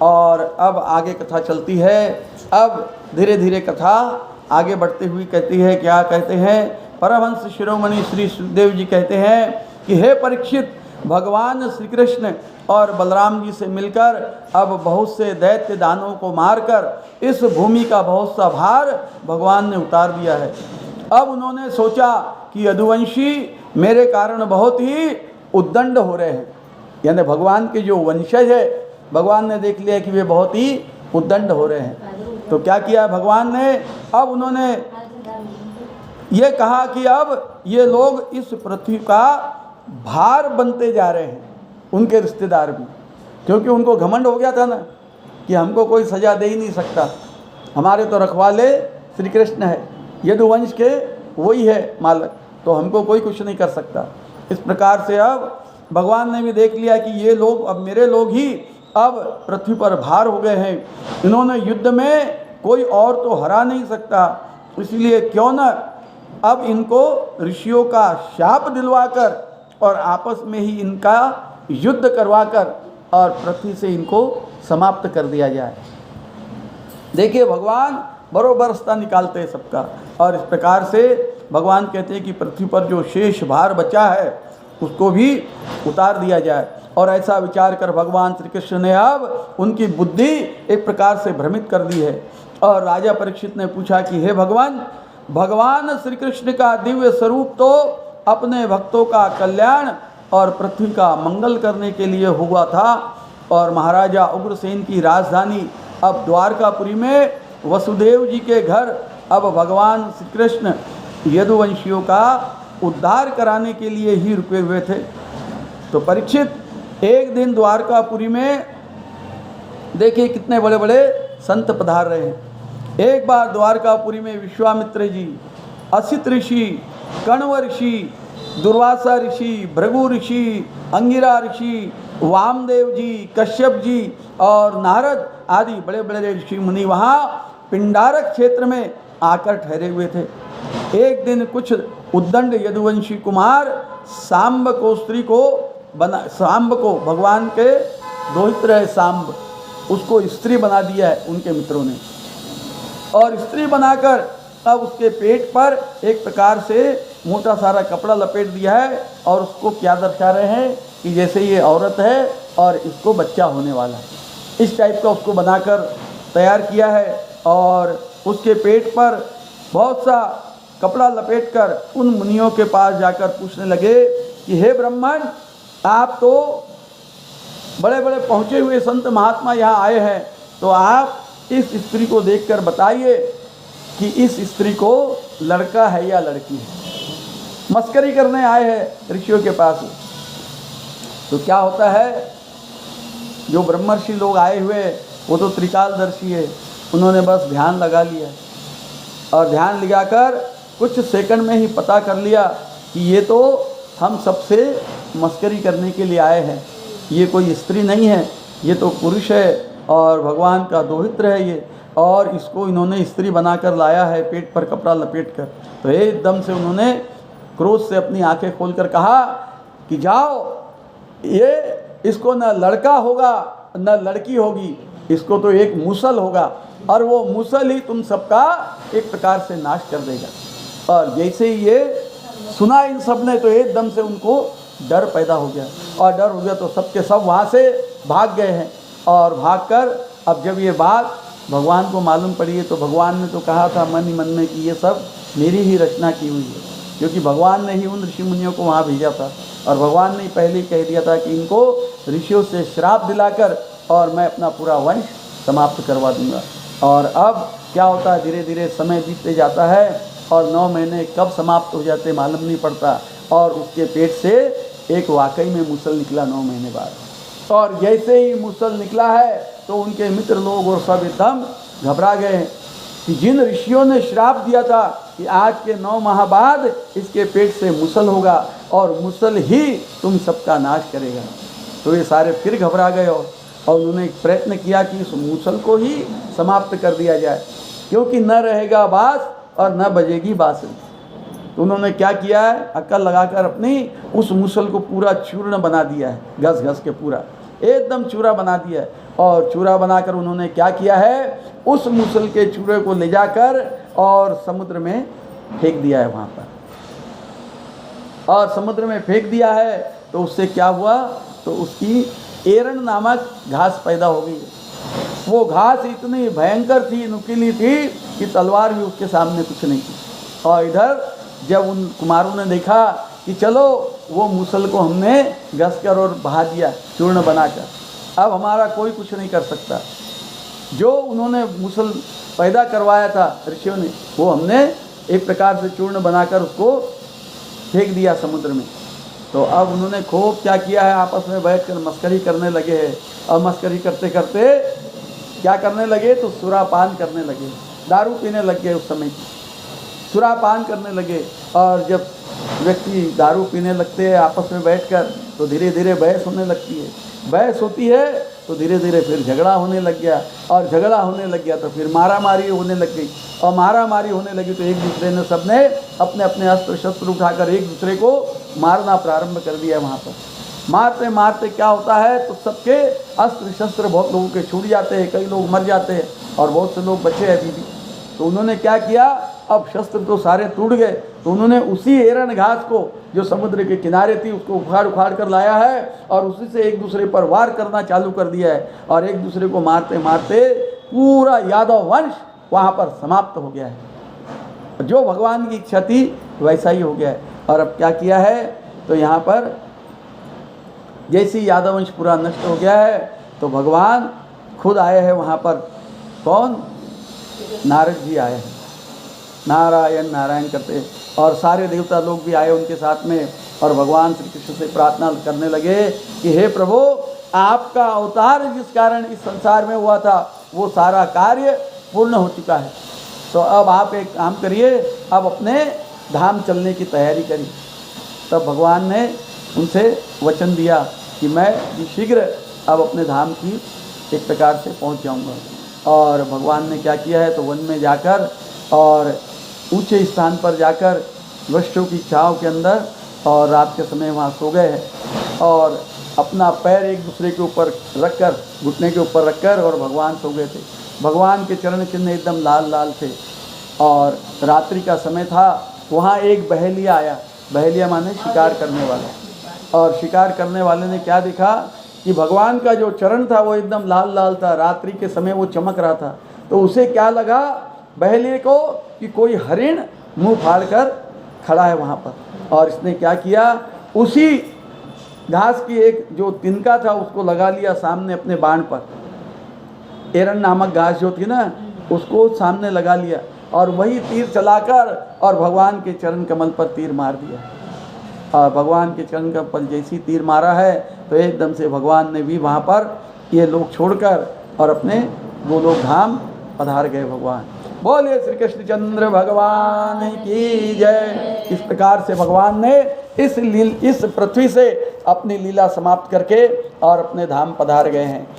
और अब आगे कथा चलती है। अब धीरे धीरे कथा आगे बढ़ते हुए कहती है, क्या कहते हैं, परमहंस शिरोमणि श्री सुखदेव जी कहते हैं कि हे परीक्षित, भगवान श्री कृष्ण और बलराम जी से मिलकर अब बहुत से दैत्य दानवों को मारकर इस भूमि का बहुत सा भार भगवान ने उतार दिया है। अब उन्होंने सोचा कि यदुवंशी मेरे कारण बहुत ही उद्दंड हो रहे हैं, यानी भगवान के जो वंशज है, भगवान ने देख लिया कि वे बहुत ही उद्दंड हो रहे हैं। तो क्या किया भगवान ने, अब उन्होंने ये कहा कि अब ये लोग इस पृथ्वी का भार बनते जा रहे हैं, उनके रिश्तेदार भी, क्योंकि उनको घमंड हो गया था ना कि हमको कोई सज़ा दे ही नहीं सकता, हमारे तो रखवाले श्री कृष्ण है, यदुवंश के वही है मालक, तो हमको कोई कुछ नहीं कर सकता। इस प्रकार से अब भगवान ने भी देख लिया कि ये लोग अब मेरे लोग ही अब पृथ्वी पर भार हो गए हैं, इन्होंने युद्ध में कोई और तो हरा नहीं सकता, इसलिए क्यों न अब इनको ऋषियों का शाप दिलवाकर और आपस में ही इनका युद्ध करवाकर और पृथ्वी से इनको समाप्त कर दिया जाए। देखिए भगवान बरोबर रास्ता निकालते हैं सबका, और इस प्रकार से भगवान कहते हैं कि पृथ्वी पर जो शेष भार बचा है उसको भी उतार दिया जाए। और ऐसा विचार कर भगवान श्री कृष्ण ने अब उनकी बुद्धि एक प्रकार से भ्रमित कर दी है। और राजा परीक्षित ने पूछा कि हे भगवान, भगवान श्री कृष्ण का दिव्य स्वरूप तो अपने भक्तों का कल्याण और पृथ्वी का मंगल करने के लिए हुआ था, और महाराजा उग्रसेन की राजधानी अब द्वारकापुरी में वसुदेव जी के घर अब भगवान श्री कृष्ण यदुवंशियों का उद्धार कराने के लिए ही रुके हुए थे। तो परीक्षित एक दिन द्वारकापुरी में देखिए कितने बड़े बड़े संत पधार रहे हैं। एक बार द्वारकापुरी में विश्वामित्र जी, असित ऋषि, कण्व ऋषि, दुर्वासा ऋषि, भृगु ऋषि, अंगिरा ऋषि, वामदेव जी, कश्यप जी और नारद आदि बड़े बड़े ऋषि मुनि वहाँ पिंडारक क्षेत्र में आकर ठहरे हुए थे। एक दिन कुछ उद्दंड यदुवंशी कुमार सांब को भगवान के दोहित्र है सांब, उसको स्त्री बना दिया है उनके मित्रों ने, और स्त्री बनाकर अब उसके पेट पर एक प्रकार से मोटा सारा कपड़ा लपेट दिया है, और उसको क्या दर्शा रहे हैं कि जैसे ये औरत है और इसको बच्चा होने वाला है, इस टाइप का उसको बनाकर तैयार किया है। और उसके पेट पर बहुत सा कपड़ा लपेटकर उन मुनियों के पास जाकर पूछने लगे कि हे ब्राह्मण, आप तो बड़े बड़े पहुँचे हुए संत महात्मा यहाँ आए हैं, तो आप इस स्त्री को देखकर बताइए कि इस स्त्री को लड़का है या लड़की है। मस्करी करने आए हैं ऋषियों के पास। तो क्या होता है, जो ब्रह्मर्षि लोग आए हुए वो तो त्रिकालदर्शी है, उन्होंने बस ध्यान लगा लिया, और ध्यान लगाकर कुछ सेकंड में ही पता कर लिया कि ये तो हम सबसे मस्करी करने के लिए आए हैं, ये कोई स्त्री नहीं है, ये तो पुरुष है और भगवान का दोहित्र है ये, और इसको इन्होंने स्त्री बनाकर लाया है पेट पर कपड़ा लपेट कर। तो एकदम से उन्होंने क्रोध से अपनी आंखें खोलकर कहा कि जाओ, ये इसको न लड़का होगा न लड़की होगी, इसको तो एक मूसल होगा, और वो मूसल ही तुम सबका एक प्रकार से नाश कर देगा। और जैसे ही ये सुना इन सब ने, तो एकदम से उनको डर पैदा हो गया, और डर हो गया तो सबके सब वहाँ से भाग गए हैं। और भागकर अब जब ये बात भगवान को मालूम पड़ी है, तो भगवान ने तो कहा था मन ही मन में कि ये सब मेरी ही रचना की हुई है, क्योंकि भगवान ने ही उन ऋषि मुनियों को वहाँ भेजा था, और भगवान ने पहले ही कह दिया था कि इनको ऋषियों से श्राप दिलाकर और मैं अपना पूरा वंश समाप्त करवा दूंगा। और अब क्या होता है, धीरे धीरे समय बीतते जाता है, और 9 महीने कब समाप्त हो जाते मालूम नहीं पड़ता, और उसके पेट से एक वाकई में मूसल निकला 9 महीने बाद। और जैसे ही मूसल निकला है तो उनके मित्र लोग और सब एकदम घबरा गए कि जिन ऋषियों ने श्राप दिया था कि आज के 9 माह बाद इसके पेट से मूसल होगा और मूसल ही तुम सबका नाश करेगा। तो ये सारे फिर घबरा गए, और उन्होंने एक प्रयत्न किया कि इस मूसल को ही समाप्त कर दिया जाए, क्योंकि न रहेगा बाँस और न बजेगी बाँसुरी। तो उन्होंने क्या किया है, अक्ल लगाकर अपनी उस मूसल को पूरा चूर्ण बना दिया है, घस घस के पूरा, एकदम चूरा बना दिया। और चूरा बनाकर उन्होंने क्या किया है, उस मूसल के चूरे को ले जाकर और समुद्र में फेंक दिया है वहाँ पर। और समुद्र में फेंक दिया है तो उससे क्या हुआ, तो उसकी एरण नामक घास पैदा हो गई। वो घास इतनी भयंकर थी, नुकीली थी कि तलवार भी उसके सामने कुछ नहीं थी। और इधर जब उन कुमारों ने देखा कि चलो वो मूसल को हमने घस कर और बहा दिया चूर्ण बनाकर, अब हमारा कोई कुछ नहीं कर सकता। जो उन्होंने मूसल पैदा करवाया था ऋषियों ने, वो हमने एक प्रकार से चूर्ण बनाकर उसको फेंक दिया समुद्र में। तो अब उन्होंने खूब क्या किया है, आपस में बैठकर मस्करी करने लगे हैं। और मस्करी करते करते क्या करने लगे, तो सुरापान करने लगे, दारू पीने लग गए। उस समय सुरापान करने लगे। और जब व्यक्ति दारू पीने लगते हैं आपस में बैठकर, तो धीरे धीरे बहस होने लगती है। बहस होती है तो धीरे धीरे फिर झगड़ा होने लग गया। और झगड़ा होने लग गया तो फिर मारामारी होने लग गई। और मारामारी होने लगी तो एक दूसरे ने सबने अपने अपने अस्त्र शस्त्र उठाकर एक दूसरे को मारना प्रारंभ कर दिया। वहाँ पर मारते मारते क्या होता है, तो सबके अस्त्र शस्त्र बहुत लोगों के छूट जाते हैं, कई लोग मर जाते हैं और बहुत से लोग बचे अभी भी। तो उन्होंने क्या किया, अब शस्त्र तो सारे टूट गए, तो उन्होंने उसी एरण घास को जो समुद्र के किनारे थी उसको उखाड़ उखाड़ कर लाया है और उसी से एक दूसरे पर वार करना चालू कर दिया है। और एक दूसरे को मारते मारते पूरा यादव वंश वहाँ पर समाप्त हो गया है। जो भगवान की इच्छा थी वैसा ही हो गया है। और अब क्या किया है, तो यहाँ पर जैसे यादव वंश पूरा नष्ट हो गया है तो भगवान खुद आए हैं वहाँ पर। कौन, नारद जी आए हैं, नारायण नारायण करते, और सारे देवता लोग भी आए उनके साथ में। और भगवान श्री कृष्ण से प्रार्थना करने लगे कि हे प्रभु, आपका अवतार जिस कारण इस संसार में हुआ था वो सारा कार्य पूर्ण हो चुका है, तो अब आप एक काम करिए, अब अपने धाम चलने की तैयारी करिए। तब भगवान ने उनसे वचन दिया कि मैं शीघ्र अब अपने धाम की एक प्रकार से पहुंच जाऊंगा। और भगवान ने क्या किया है, तो वन में जाकर और ऊंचे स्थान पर जाकर वृक्षों की छांव के अंदर और रात के समय वहाँ सो गए हैं। और अपना पैर एक दूसरे के ऊपर रखकर, घुटने के ऊपर रखकर, और भगवान सो गए थे। भगवान के चरण चिन्ह एकदम लाल लाल थे। और रात्रि का समय था, वहाँ एक बहेलिया आया। बहेलिया माने शिकार करने वाला। और शिकार करने वाले ने क्या देखा कि भगवान का जो चरण था वो एकदम लाल लाल था, रात्रि के समय वो चमक रहा था। तो उसे क्या लगा बहेलिए को कि कोई हरिण मुंह फाड़ कर खड़ा है वहाँ पर। और इसने क्या किया, उसी घास की एक जो तिनका था उसको लगा लिया सामने अपने बाण पर। एरन नामक घास जो थी ना, उसको सामने लगा लिया और वही तीर चलाकर और भगवान के चरण कमल पर तीर मार दिया। और भगवान के चरण कमल पर जैसी तीर मारा है तो एकदम से भगवान ने भी वहाँ पर ये लोग छोड़कर और अपने गोलोक धाम पधार गए भगवान। बोलिए श्री कृष्णचंद्र भगवान की जय। इस प्रकार से भगवान ने इस पृथ्वी से अपनी लीला समाप्त करके और अपने धाम पधार गए हैं।